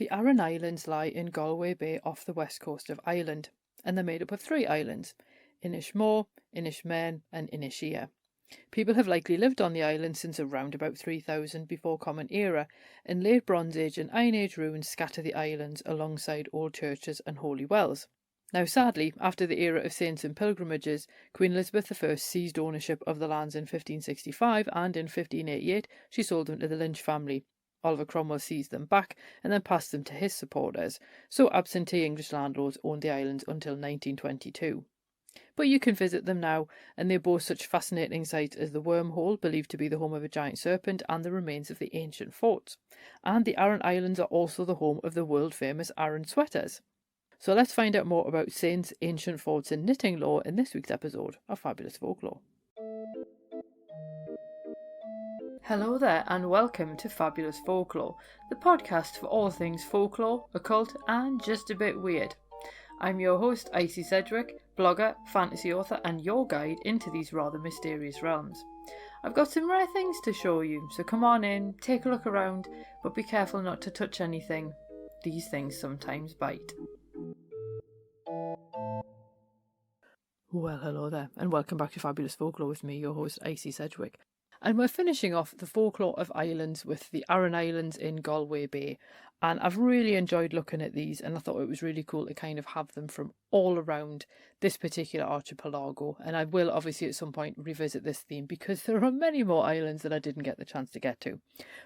The Aran Islands lie in Galway Bay off the west coast of Ireland, and they're made up of 3 islands: Inis Mór, Inis Mearn and Inis Oírr. People have likely lived on the island since around about 3000 before Common Era, and late Bronze Age and Iron Age ruins scatter the islands alongside old churches and holy wells. Now sadly, after the era of saints and pilgrimages, Queen Elizabeth I seized ownership of the lands in 1565, and in 1588 she sold them to the Lynch family. Oliver Cromwell seized them back and then passed them to his supporters, so absentee English landlords owned the islands until 1922. But you can visit them now, and they boast such fascinating sights as the Wormhole, believed to be the home of a giant serpent, and the remains of the ancient forts. And the Aran Islands are also the home of the world-famous Aran sweaters. So let's find out more about saints, ancient forts and knitting lore in this week's episode of Fabulous Folklore. Hello there and welcome to Fabulous Folklore, the podcast for all things folklore, occult and just a bit weird. I'm your host, Icy Sedgwick, blogger, fantasy author and your guide into these rather mysterious realms. I've got some rare things to show you, so come on in, take a look around, but be careful not to touch anything. These things sometimes bite. Well, hello there and welcome back to Fabulous Folklore with me, your host, Icy Sedgwick. And we're finishing off the folklore of islands with the Aran Islands in Galway Bay. And I've really enjoyed looking at these, and I thought it was really cool to kind of have them from all around this particular archipelago. And I will obviously at some point revisit this theme because there are many more islands that I didn't get the chance to get to.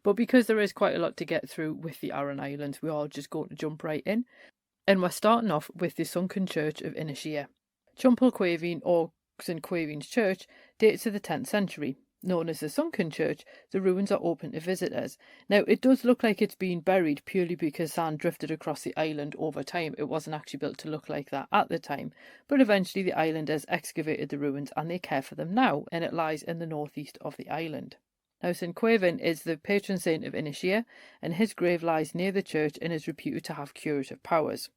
But because there is quite a lot to get through with the Aran Islands, we are just going to jump right in. And we're starting off with the sunken church of Inis Oírr. Chumpel Quaveen, or St Quaveen's Church, dates to the 10th century. Known as the Sunken Church, the ruins are open to visitors. Now, it does look like it's been buried purely because sand drifted across the island over time. It wasn't actually built to look like that at the time, but eventually the islanders excavated the ruins and they care for them now, and it lies in the northeast of the island. Now, St Quaveen is the patron saint of Inis Oírr, and his grave lies near the church and is reputed to have curative powers.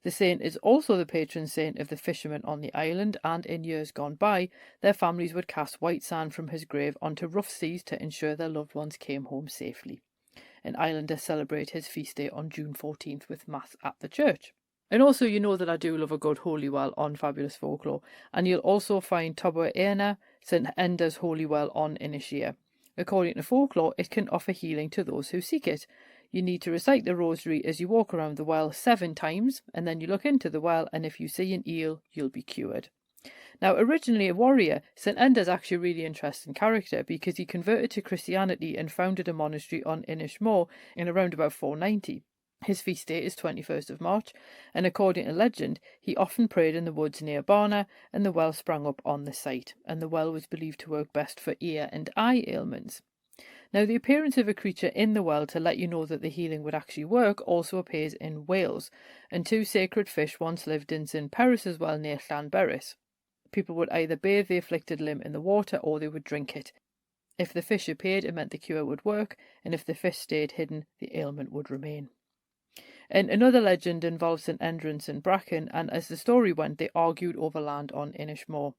The saint is also the patron saint of the fishermen on the island, and in years gone by, their families would cast white sand from his grave onto rough seas to ensure their loved ones came home safely. And islanders celebrate his feast day on June 14th with mass at the church. And also, you know that I do love a good holy well on Fabulous Folklore, and you'll also find Dun Aengus, St Enda's holy well on Inis Oírr. According to folklore, it can offer healing to those who seek it. You need to recite the rosary as you walk around the well 7 times, and then you look into the well, and if you see an eel, you'll be cured. Now, originally a warrior, St Enda's actually a really interesting character because he converted to Christianity and founded a monastery on Inis Mór in around about 490. His feast day is 21st of March, and according to legend, he often prayed in the woods near Barna, and the well sprang up on the site, and the well was believed to work best for ear and eye ailments. Now, the appearance of a creature in the well to let you know that the healing would actually work also appears in Wales, and 2 sacred fish once lived in St Perris' well near Llanberis. People would either bathe the afflicted limb in the water or they would drink it. If the fish appeared, it meant the cure would work, and if the fish stayed hidden, the ailment would remain. And another legend involves St Enda and St Brachan, and as the story went, they argued over land on Inis Mór.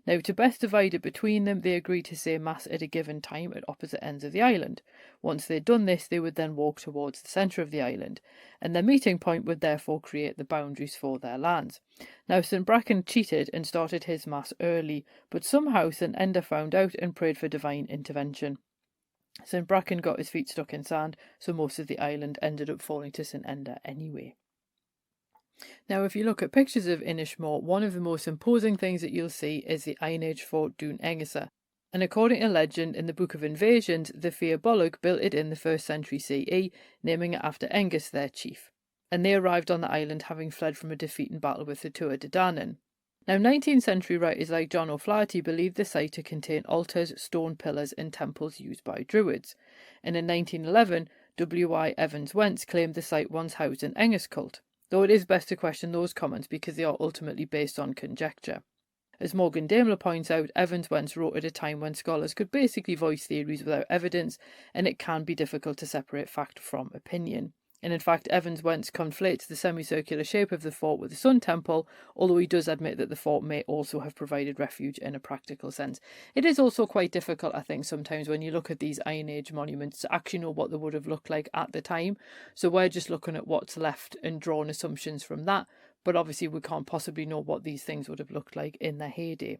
Now, to best divide it between them, they agreed to say mass at a given time at opposite ends of the island. Once they'd done this, they would then walk towards the centre of the island, and their meeting point would therefore create the boundaries for their lands. Now, St Brachan cheated and started his mass early, but somehow St Enda found out and prayed for divine intervention. St Brachan got his feet stuck in sand, so most of the island ended up falling to St Enda anyway. Now, if you look at pictures of Inis Mór, one of the most imposing things that you'll see is the Iron Age fort Dun Aengus. And according to legend in the Book of Invasions, the Fir Bolg built it in the 1st century CE, naming it after Aengus, their chief. And they arrived on the island having fled from a defeat in battle with the Tuatha De Danann. Now, 19th century writers like John O'Flaherty believed the site to contain altars, stone pillars and temples used by Druids. And in 1911, W.I. Evans Wentz claimed the site once housed an Aengus cult, though it is best to question those comments because they are ultimately based on conjecture. As Morgan Daimler points out, Evans Wentz wrote at a time when scholars could basically voice theories without evidence, and it can be difficult to separate fact from opinion. And in fact, Evans Wentz conflates the semicircular shape of the fort with the Sun Temple, although he does admit that the fort may also have provided refuge in a practical sense. It is also quite difficult, I think, sometimes when you look at these Iron Age monuments to actually know what they would have looked like at the time. So we're just looking at what's left and drawing assumptions from that, but obviously we can't possibly know what these things would have looked like in their heyday.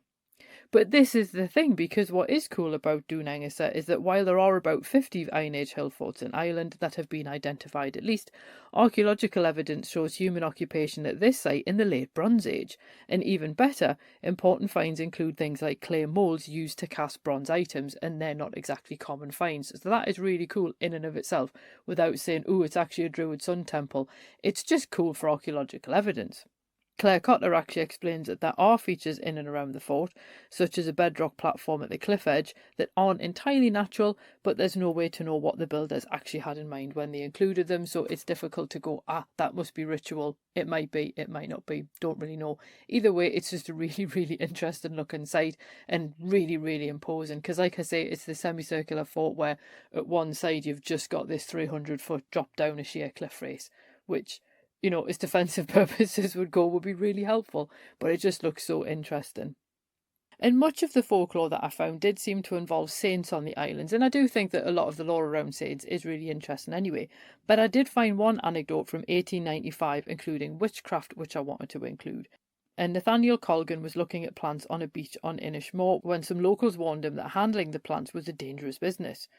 But this is the thing, because what is cool about Dun Aengus is that while there are about 50 Iron Age hill forts in Ireland that have been identified at least, archaeological evidence shows human occupation at this site in the late Bronze Age. And even better, important finds include things like clay moulds used to cast bronze items, and they're not exactly common finds. So that is really cool in and of itself, without saying, oh, it's actually a Druid Sun Temple. It's just cool for archaeological evidence. Claire Cotter actually explains that there are features in and around the fort, such as a bedrock platform at the cliff edge, that aren't entirely natural, but there's no way to know what the builders actually had in mind when they included them, so it's difficult to go, that must be ritual. It might be, it might not be, don't really know. Either way, it's just a really, really interesting looking site and really, really imposing, because like I say, it's the semicircular fort where at one side you've just got this 300-foot drop down a sheer cliff face, which, you know, as defensive purposes would be really helpful, but it just looks so interesting. And much of the folklore that I found did seem to involve saints on the islands, and I do think that a lot of the lore around saints is really interesting anyway. But I did find one anecdote from 1895 including witchcraft, which I wanted to include. And Nathaniel Colgan was looking at plants on a beach on Inis Mór when some locals warned him that handling the plants was a dangerous business.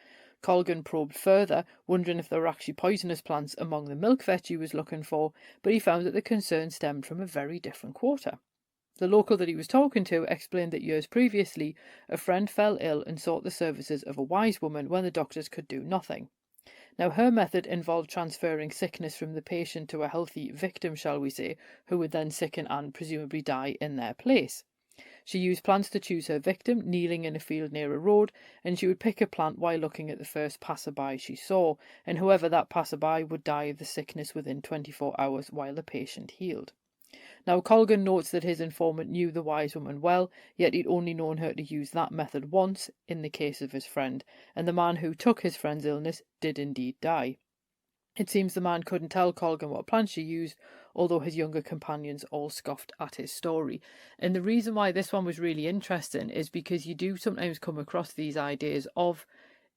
Colgan probed further, wondering if there were actually poisonous plants among the milk vetch he was looking for, but he found that the concern stemmed from a very different quarter. The local that he was talking to explained that years previously, a friend fell ill and sought the services of a wise woman when the doctors could do nothing. Now, her method involved transferring sickness from the patient to a healthy victim, shall we say, who would then sicken and presumably die in their place. She used plants to choose her victim, kneeling in a field near a road, and she would pick a plant while looking at the first passerby she saw, and whoever that passerby would die of the sickness within 24 hours while the patient healed. Now, Colgan notes that his informant knew the wise woman well, yet he'd only known her to use that method once, in the case of his friend, and the man who took his friend's illness did indeed die. It seems the man couldn't tell Colgan what plant she used, although his younger companions all scoffed at his story. And the reason why this one was really interesting is because you do sometimes come across these ideas of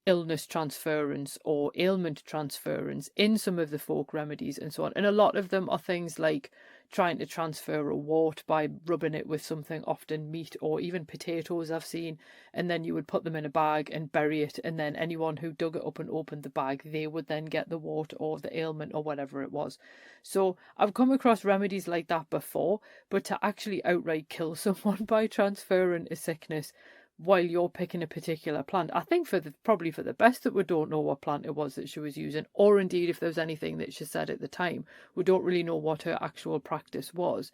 illness transference or ailment transference in some of the folk remedies and so on. And a lot of them are things like trying to transfer a wart by rubbing it with something, often meat or even potatoes I've seen, and then you would put them in a bag and bury it, and then anyone who dug it up and opened the bag, they would then get the wart or the ailment or whatever it was. So I've come across remedies like that before, but to actually outright kill someone by transferring a sickness while you're picking a particular plant, I think probably for the best that we don't know what plant it was that she was using, or indeed if there was anything that she said at the time, we don't really know what her actual practice was.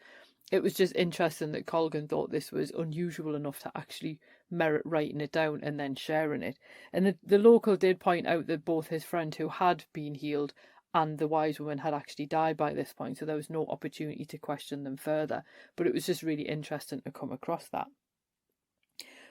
It was just interesting that Colgan thought this was unusual enough to actually merit writing it down and then sharing it. And the local did point out that both his friend who had been healed and the wise woman had actually died by this point, so there was no opportunity to question them further. But it was just really interesting to come across that.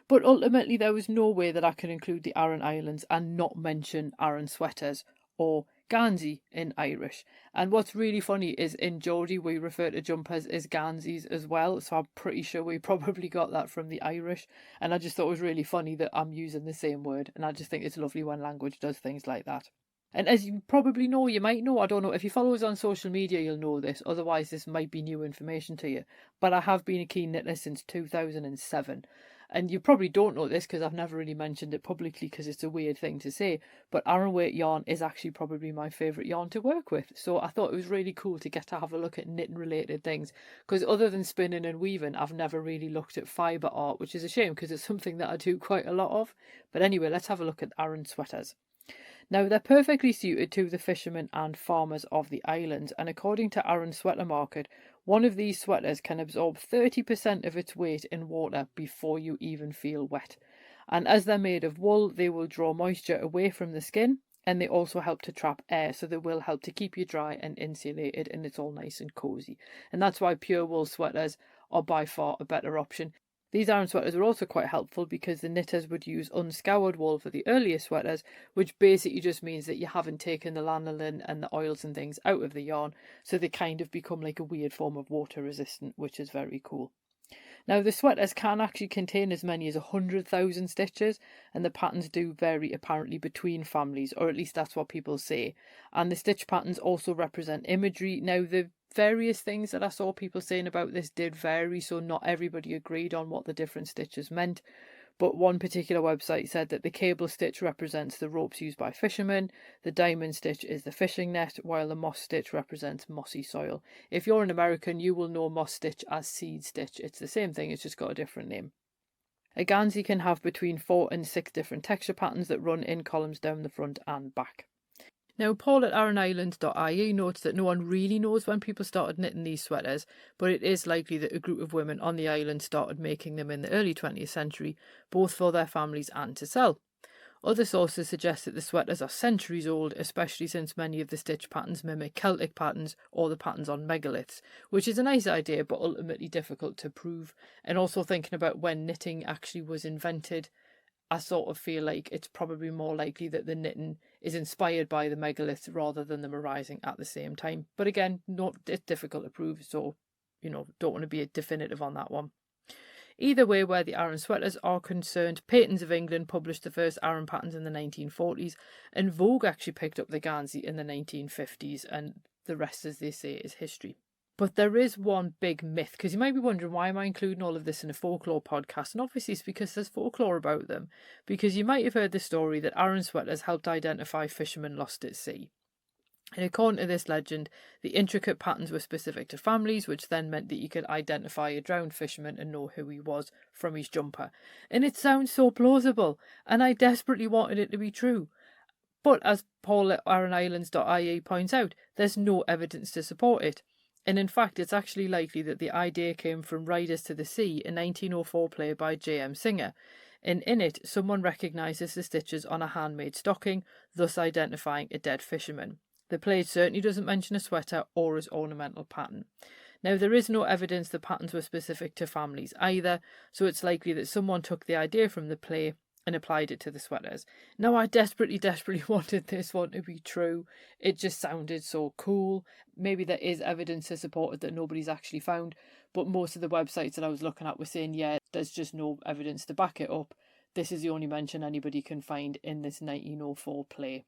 But ultimately, there was no way that I could include the Aran Islands and not mention Aran sweaters, or Guernsey in Irish. And what's really funny is in Geordie we refer to jumpers as Guernseys as well, so I'm pretty sure we probably got that from the Irish. And I just thought it was really funny that I'm using the same word, and I just think it's lovely when language does things like that. And as you probably know, you might know, I don't know, if you follow us on social media, you'll know this, otherwise this might be new information to you. But I have been a keen knitter since 2007. And you probably don't know this because I've never really mentioned it publicly because it's a weird thing to say, but Aran weight yarn is actually probably my favourite yarn to work with. So I thought it was really cool to get to have a look at knitting related things, because other than spinning and weaving, I've never really looked at fibre art, which is a shame because it's something that I do quite a lot of. But anyway, let's have a look at Aran sweaters. Now, they're perfectly suited to the fishermen and farmers of the islands, and according to Aran Sweater Market, one of these sweaters can absorb 30% of its weight in water before you even feel wet. And as they're made of wool, they will draw moisture away from the skin, and they also help to trap air, so they will help to keep you dry and insulated, and it's all nice and cosy. And that's why pure wool sweaters are by far a better option. These Aran sweaters were also quite helpful because the knitters would use unscoured wool for the earlier sweaters, which basically just means that you haven't taken the lanolin and the oils and things out of the yarn, so they kind of become like a weird form of water resistant, which is very cool. Now, the sweaters can actually contain as many as 100,000 stitches, and the patterns do vary apparently between families, or at least that's what people say. And the stitch patterns also represent imagery. Now, the various things that I saw people saying about this did vary, so not everybody agreed on what the different stitches meant. But one particular website said that the cable stitch represents the ropes used by fishermen, the diamond stitch is the fishing net, while the moss stitch represents mossy soil. If you're an American, you will know moss stitch as seed stitch. It's the same thing, it's just got a different name. A Guernsey can have between 4 and 6 different texture patterns that run in columns down the front and back. Now, Paul at AranIslands.ie notes that no one really knows when people started knitting these sweaters, but it is likely that a group of women on the island started making them in the early 20th century, both for their families and to sell. Other sources suggest that the sweaters are centuries old, especially since many of the stitch patterns mimic Celtic patterns or the patterns on megaliths, which is a nice idea but ultimately difficult to prove. And also thinking about when knitting actually was invented, I sort of feel like it's probably more likely that the knitting is inspired by the megaliths rather than them arising at the same time. But again, it's difficult to prove, so, don't want to be definitive on that one. Either way, where the Aran sweaters are concerned, Patons of England published the first Aran patterns in the 1940s, and Vogue actually picked up the Guernsey in the 1950s, and the rest, as they say, is history. But there is one big myth, because you might be wondering, why am I including all of this in a folklore podcast? And obviously it's because there's folklore about them. Because you might have heard the story that Aran sweaters helped identify fishermen lost at sea. And according to this legend, the intricate patterns were specific to families, which then meant that you could identify a drowned fisherman and know who he was from his jumper. And it sounds so plausible, and I desperately wanted it to be true. But as Paul at AranIslands.ie points out, there's no evidence to support it. And in fact, it's actually likely that the idea came from Riders to the Sea, a 1904 play by J.M. Singer. And in it, someone recognises the stitches on a handmade stocking, thus identifying a dead fisherman. The play certainly doesn't mention a sweater or its ornamental pattern. Now, there is no evidence the patterns were specific to families either, so it's likely that someone took the idea from the play and applied it to the sweaters. Now, I desperately wanted this one to be true. It just sounded so cool. Maybe there is evidence to support it that nobody's actually found, but most of the websites that I was looking at were saying, yeah, there's just no evidence to back it up. This is the only mention anybody can find in this 1904 play.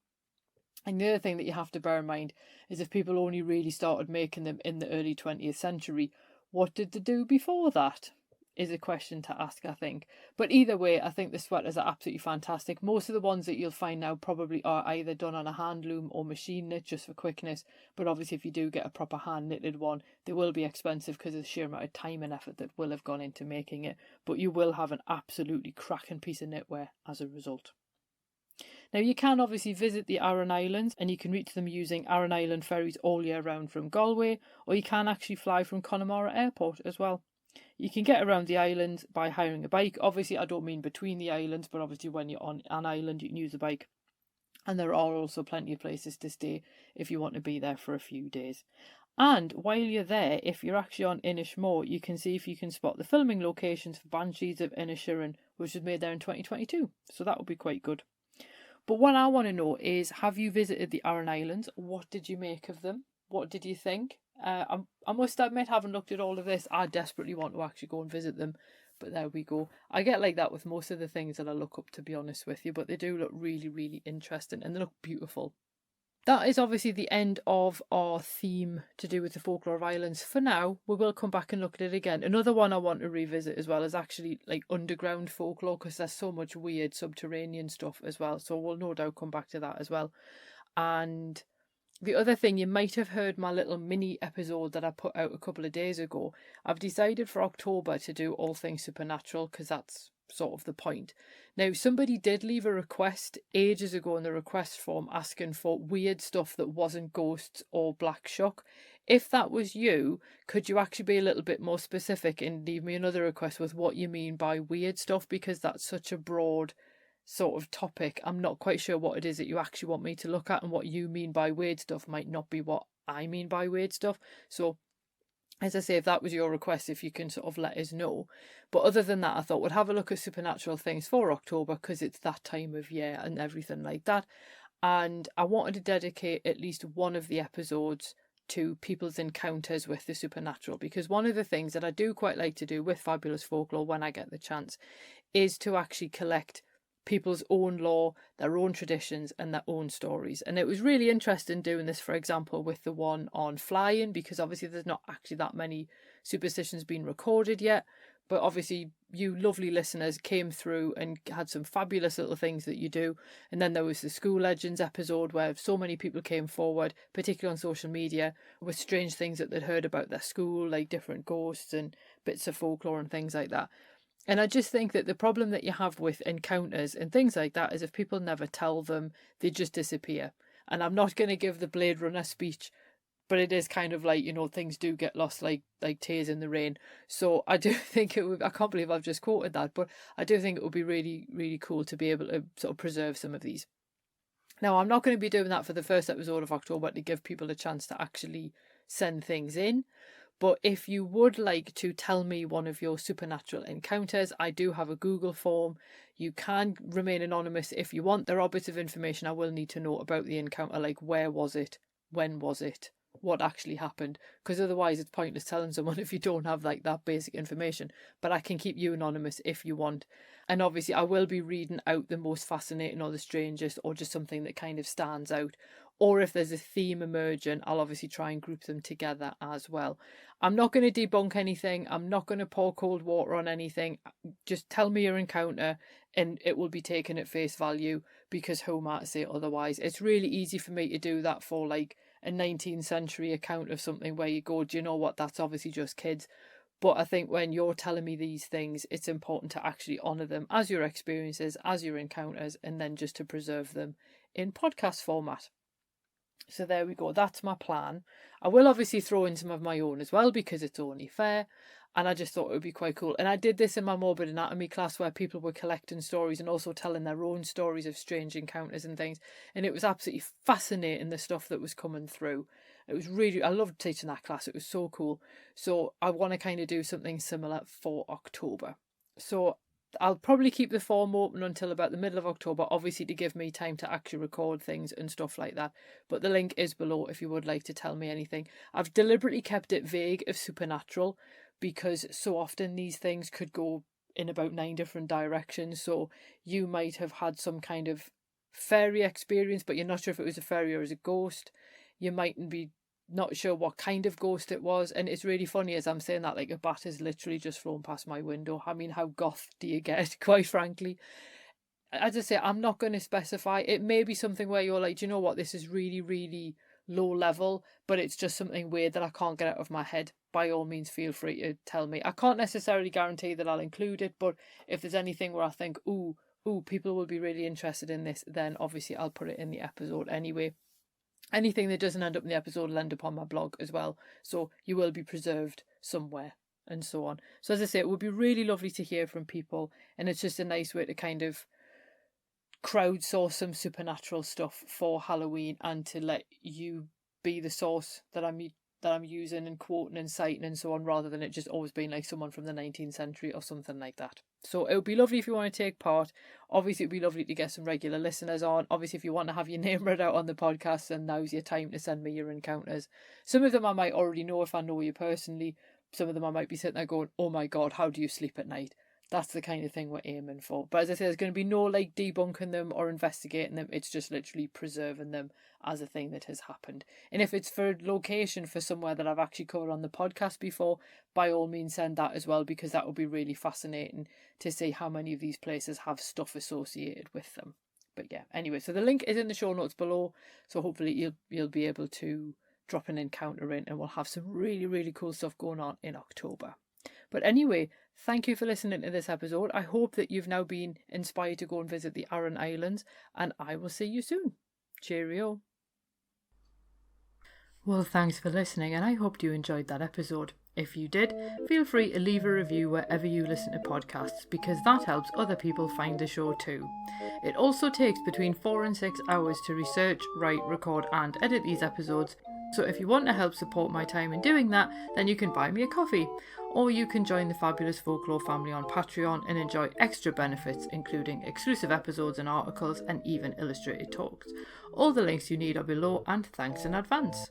And the other thing that you have to bear in mind is if people only really started making them in the early 20th century, what did they do before that? Is a question to ask, I think. But either way, I think the sweaters are absolutely fantastic. Most of the ones that you'll find now probably are either done on a hand loom or machine knit just for quickness. But obviously if you do get a proper hand knitted one, they will be expensive because of the sheer amount of time and effort that will have gone into making it. But you will have an absolutely cracking piece of knitwear as a result. Now, you can obviously visit the Aran Islands and you can reach them using Aran Island ferries all year round from Galway, or you can actually fly from Connemara Airport as well. You can get around the islands by hiring a bike. Obviously, I don't mean between the islands, but obviously when you're on an island, you can use a bike. And there are also plenty of places to stay if you want to be there for a few days. And while you're there, if you're actually on Inis Mór, you can see if you can spot the filming locations for Banshees of Inisherin, which was made there in 2022. So that would be quite good. But what I want to know is, have you visited the Aran Islands? What did you make of them? What did you think? I must admit, having looked at all of this, I desperately want to actually go and visit them. But there we go. I get like that with most of the things that I look up, to be honest with you. But they do look really, really interesting and they look beautiful. That is obviously the end of our theme to do with the folklore of islands. For now, we will come back and look at it again. Another one I want to revisit as well is actually like underground folklore, because there's so much weird subterranean stuff as well. So we'll no doubt come back to that as well. And the other thing, you might have heard my little mini episode that I put out a couple of days ago. I've decided for October to do all things supernatural, because that's sort of the point. Now, somebody did leave a request ages ago in the request form asking for weird stuff that wasn't ghosts or black shock. If that was you, could you actually be a little bit more specific and leave me another request with what you mean by weird stuff, because that's such a broad sort of topic. I'm not quite sure what it is that you actually want me to look at, and what you mean by weird stuff might not be what I mean by weird stuff. So As I say, if that was your request, if you can sort of let us know. But other than that, I thought we'd have a look at supernatural things for October because it's that time of year and everything like that. And I wanted to dedicate at least one of the episodes to people's encounters with the supernatural, because one of the things that I do quite like to do with Fabulous Folklore when I get the chance is to actually collect people's own lore, their own traditions and their own stories. And it was really interesting doing this, for example, with the one on flying, because obviously there's not actually that many superstitions being recorded yet, but obviously you lovely listeners came through and had some fabulous little things that you do. And then there was the school legends episode where so many people came forward, particularly on social media, with strange things that they'd heard about their school, like different ghosts and bits of folklore and things like that. And I just think that the problem that you have with encounters and things like that is if people never tell them, they just disappear. And I'm not going to give the Blade Runner speech, but it is kind of like, you know, things do get lost like tears in the rain. So I do think it would, I can't believe I've just quoted that, but I do think it would be really, really cool to be able to sort of preserve some of these. Now, I'm not going to be doing that for the first episode of October to give people a chance to actually send things in. But if you would like to tell me one of your supernatural encounters, I do have a Google form. You can remain anonymous if you want. There are bits of information I will need to know about the encounter, like where was it, when was it, what actually happened, because otherwise it's pointless telling someone if you don't have like that basic information. But I can keep you anonymous if you want. And obviously I will be reading out the most fascinating or the strangest or just something that kind of stands out. Or if there's a theme emerging, I'll obviously try and group them together as well. I'm not going to debunk anything. I'm not going to pour cold water on anything. Just tell me your encounter and it will be taken at face value, because who might say otherwise? It's really easy for me to do that for like a 19th century account of something where you go, do you know what, that's obviously just kids. But I think when you're telling me these things, it's important to actually honour them as your experiences, as your encounters, and then just to preserve them in podcast format. So there we go, that's my plan. I will obviously throw in some of my own as well, because it's only fair, and I just thought it would be quite cool. And I did this in my morbid anatomy class where people were collecting stories and also telling their own stories of strange encounters and things, and it was absolutely fascinating, the stuff that was coming through. It was really, I loved teaching that class, it was so cool. So I want to kind of do something similar for October. So I'll probably keep the form open until about the middle of October, obviously to give me time to actually record things and stuff like that. But the link is below if you would like to tell me anything. I've deliberately kept it vague of supernatural because so often these things could go in about 9 different directions. So you might have had some kind of fairy experience, but you're not sure if it was a fairy or as a ghost. You mightn't be not sure what kind of ghost it was. And it's really funny as I'm saying that, like a bat has literally just flown past my window. I mean, how goth do you get, quite frankly? As I say, I'm not going to specify. It may be something where you're like, do you know what, this is really, really low level, but it's just something weird that I can't get out of my head. By all means, feel free to tell me. I can't necessarily guarantee that I'll include it, but if there's anything where I think, ooh, people will be really interested in this, then obviously I'll put it in the episode anyway. Anything that doesn't end up in the episode will end up on my blog as well, so you will be preserved somewhere and so on. So as I say, it would be really lovely to hear from people, and it's just a nice way to kind of crowdsource some supernatural stuff for Halloween and to let you be the source that I'm using and quoting and citing and so on, rather than it just always being like someone from the 19th century or something like that. So it would be lovely if you want to take part. Obviously it would be lovely to get some regular listeners on. Obviously if you want to have your name read out on the podcast, then now's your time to send me your encounters. Some of them I might already know if I know you personally. Some of them I might be sitting there going, oh my god, how do you sleep at night? That's the kind of thing we're aiming for. But as I say, there's going to be no like debunking them or investigating them. It's just literally preserving them as a thing that has happened. And if it's for location for somewhere that I've actually covered on the podcast before, by all means send that as well, because that would be really fascinating to see how many of these places have stuff associated with them. But yeah, anyway, so the link is in the show notes below. So hopefully you'll be able to drop an encounter in, and we'll have some really, really cool stuff going on in October. But anyway, thank you for listening to this episode. I hope that you've now been inspired to go and visit the Aran Islands, and I will see you soon. Cheerio. Well, thanks for listening, and I hope you enjoyed that episode. If you did, feel free to leave a review wherever you listen to podcasts, because that helps other people find the show too. It also takes between 4 and 6 hours to research, write, record and edit these episodes, So if you want to help support my time in doing that, then you can buy me a coffee, or you can join the Fabulous Folklore family on Patreon and enjoy extra benefits, including exclusive episodes and articles and even illustrated talks. All the links you need are below, and thanks in advance.